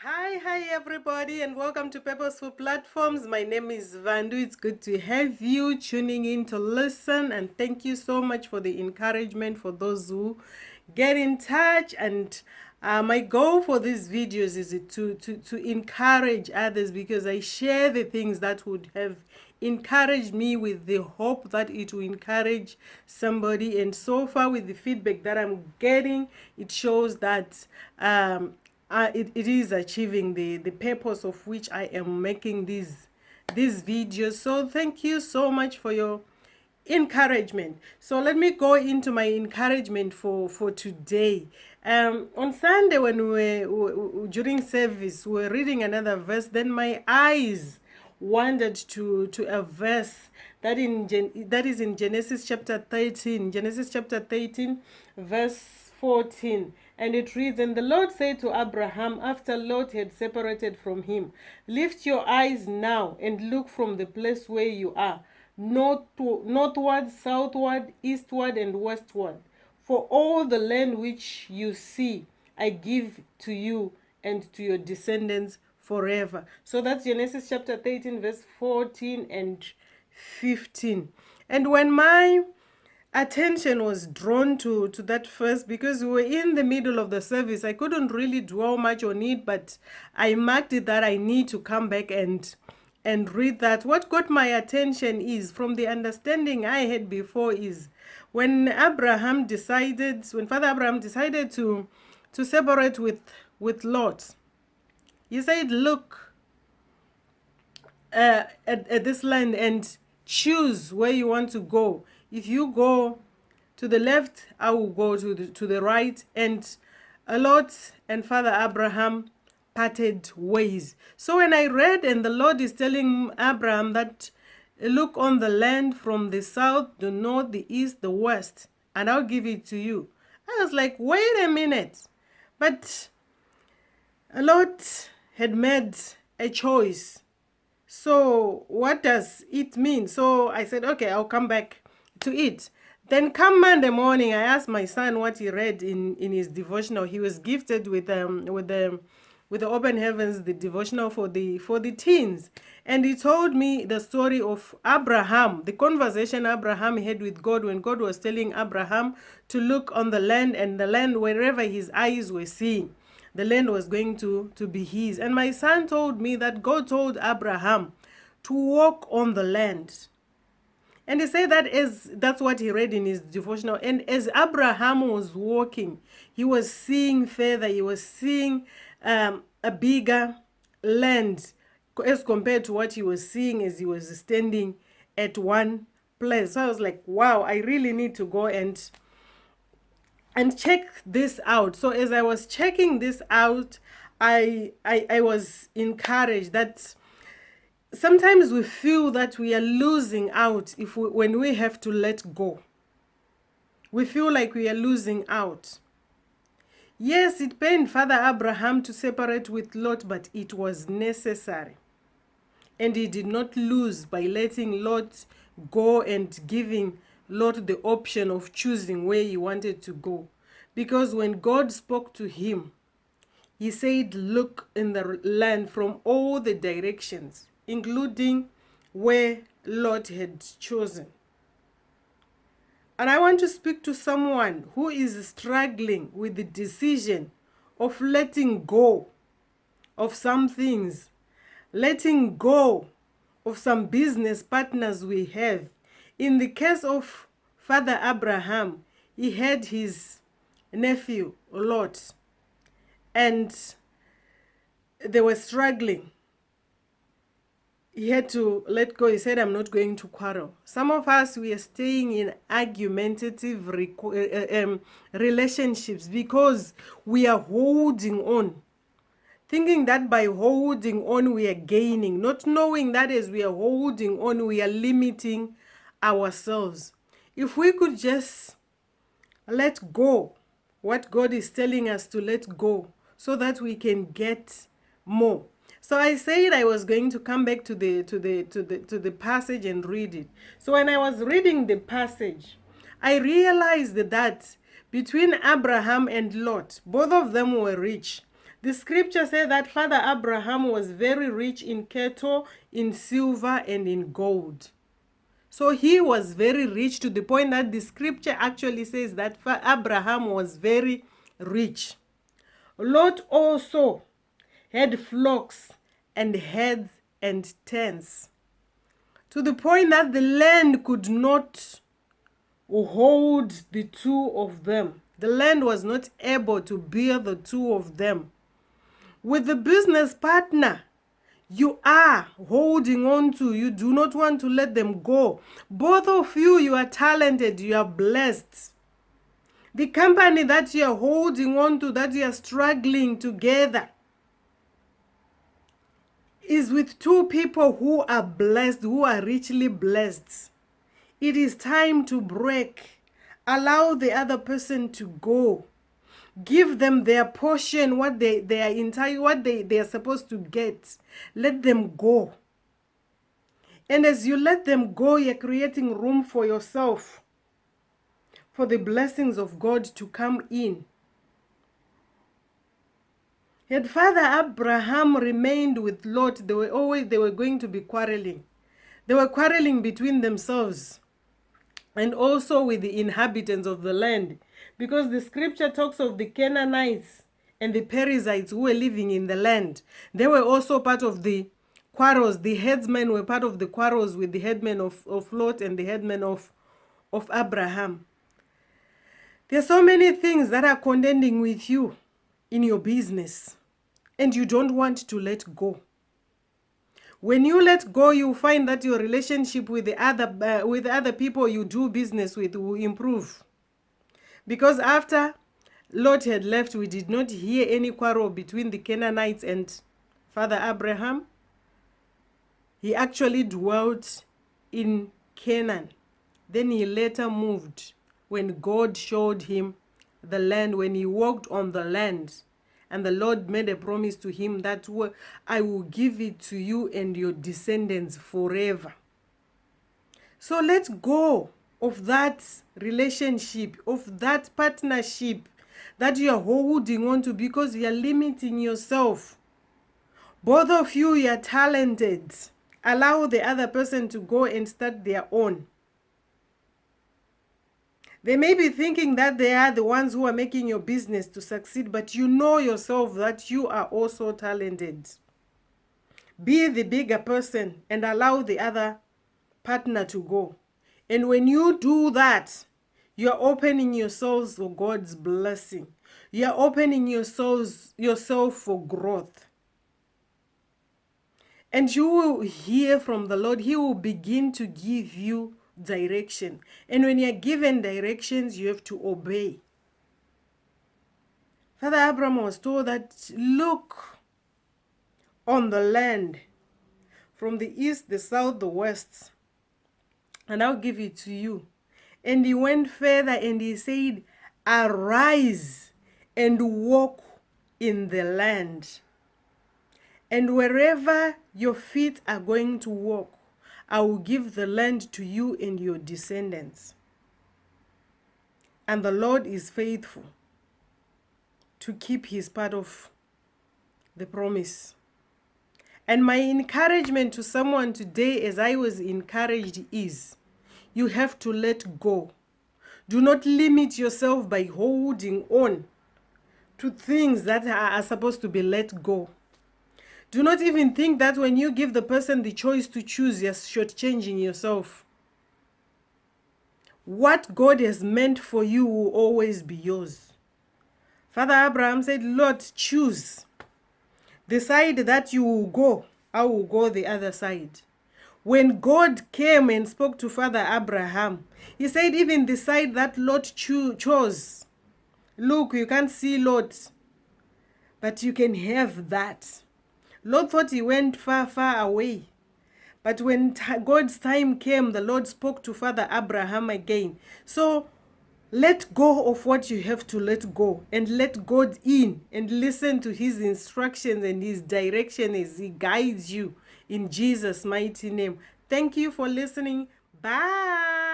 Hi everybody, and welcome to Purposeful Platforms. My name is Vandu. It's good to have you tuning in to listen, and thank you so much for the encouragement for those who get in touch. And my goal for these videos is to encourage others, because I share the things that would have encouraged me with the hope that it will encourage somebody. And so far, with the feedback that I'm getting, it shows that it is achieving the purpose of which I am making these videos. So thank you so much for your encouragement. So let me go into my encouragement for today. On Sunday, when during service, we were reading another verse. Then my eyes wandered to a verse that is in Genesis chapter 13. Genesis chapter 13, verse 14. And it reads, "And the Lord said to Abraham, after Lot had separated from him, Lift your eyes now and look from the place where you are, northward, southward, eastward, and westward. For all the land which you see, I give to you and to your descendants forever." So that's Genesis chapter 13, verse 14 and 15. And when my attention was drawn to that verse, because we were in the middle of the service, I couldn't really dwell much on it, but I marked it that I need to come back and read that. What got my attention is, from the understanding I had before, is when Father Abraham decided to separate with Lot, he said, "Look at this land and choose where you want to go. If you go to the left, I will go to the right." And Lot and Father Abraham parted ways. So when I read, and the Lord is telling Abram that, "Look on the land from the south, the north, the east, the west, and I'll give it to you," I was like, wait a minute. But Lot had made a choice. So what does it mean? So I said, okay, I'll come back to it. Then come Monday morning, I asked my son what he read in his devotional. He was gifted with the Open Heavens, the devotional for the teens. And he told me the story of Abraham, the conversation Abraham had with God, when God was telling Abraham to look on the land, and the land, wherever his eyes were seeing, the land was going to be his. And my son told me that God told Abraham to walk on the land. And he said that's what he read in his devotional. And as Abraham was walking, he was seeing further. He was seeing a bigger land as compared to what he was seeing as he was standing at one place. So I was like, wow, I really need to go and check this out. So as I was checking this out, I was encouraged that sometimes we feel that we are losing out when we have to let go. We feel like we are losing out. Yes, it pained Father Abraham to separate with Lot, but it was necessary. And he did not lose by letting Lot go and giving Lot the option of choosing where he wanted to go. Because when God spoke to him, he said, "Look in the land from all the directions," including where Lot had chosen. And I want to speak to someone who is struggling with the decision of letting go of some things, letting go of some business partners we have. In the case of Father Abraham, he had his nephew Lot, and they were struggling. He had to let go. He said, "I'm not going to quarrel." Some of us, we are staying in argumentative relationships because we are holding on, thinking that by holding on we are gaining, not knowing that as we are holding on we are limiting ourselves. If we could just let go what God is telling us to let go, so that we can get more. So I said I was going to come back to the passage and read it. So when I was reading the passage, I realized that between Abraham and Lot, both of them were rich. The scripture says that Father Abraham was very rich in cattle, in silver, and in gold. So he was very rich to the point that the scripture actually says that Abraham was very rich. Lot also had flocks and herds and tents, to the point that the land could not hold the two of them. The land was not able to bear the two of them. With the business partner you are holding on to, you do not want to let them go. Both of you, you are talented, you are blessed. The company that you are holding on to, that you are struggling together, is with two people who are blessed, who are richly blessed. It is time to break. Allow the other person to go. Give them their portion, what they are supposed to get. Let them go. And as you let them go, you're creating room for yourself, for the blessings of God to come in. Yet Father Abraham remained with Lot. They were going to be quarreling. They were quarreling between themselves and also with the inhabitants of the land, because the scripture talks of the Canaanites and the Perizzites who were living in the land. They were also part of the quarrels. The headsmen were part of the quarrels with the headmen of Lot and the headmen of Abraham. There are so many things that are contending with you in your business, and you don't want to let go. When you let go, you find that your relationship with the other people you do business with will improve. Because after Lot had left, we did not hear any quarrel between the Canaanites and Father Abraham. He actually dwelt in Canaan. Then he later moved when God showed him the land, when he walked on the land. And the Lord made a promise to him that I will give it to you and your descendants forever. So let go of that relationship, of that partnership that you are holding on to, because you are limiting yourself. Both of you, you are talented. Allow the other person to go and start their own. They may be thinking that they are the ones who are making your business to succeed, but you know yourself that you are also talented. Be the bigger person and allow the other partner to go. And when you do that, you are opening yourselves for God's blessing. You are opening yourself for growth. And you will hear from the Lord. He will begin to give you direction. And when you're given directions, you have to obey. Father Abram was told that, look on the land from the east, the south, the west, and I'll give it to you. And he went further and he said, arise and walk in the land. And wherever your feet are going to walk, I will give the land to you and your descendants. And the Lord is faithful to keep his part of the promise. And my encouragement to someone today, as I was encouraged, is you have to let go. Do not limit yourself by holding on to things that are supposed to be let go. Do not even think that when you give the person the choice to choose, you're shortchanging yourself. What God has meant for you will always be yours. Father Abraham said, Lord, choose. The side that you will go, I will go the other side. When God came and spoke to Father Abraham, he said, even the side that Lot chose, look, you can't see Lot, but you can have that. Lot thought he went far, far away. But when God's time came, the Lord spoke to Father Abraham again. So let go of what you have to let go, and let God in and listen to his instructions and his direction as he guides you in Jesus' mighty name. Thank you for listening. Bye.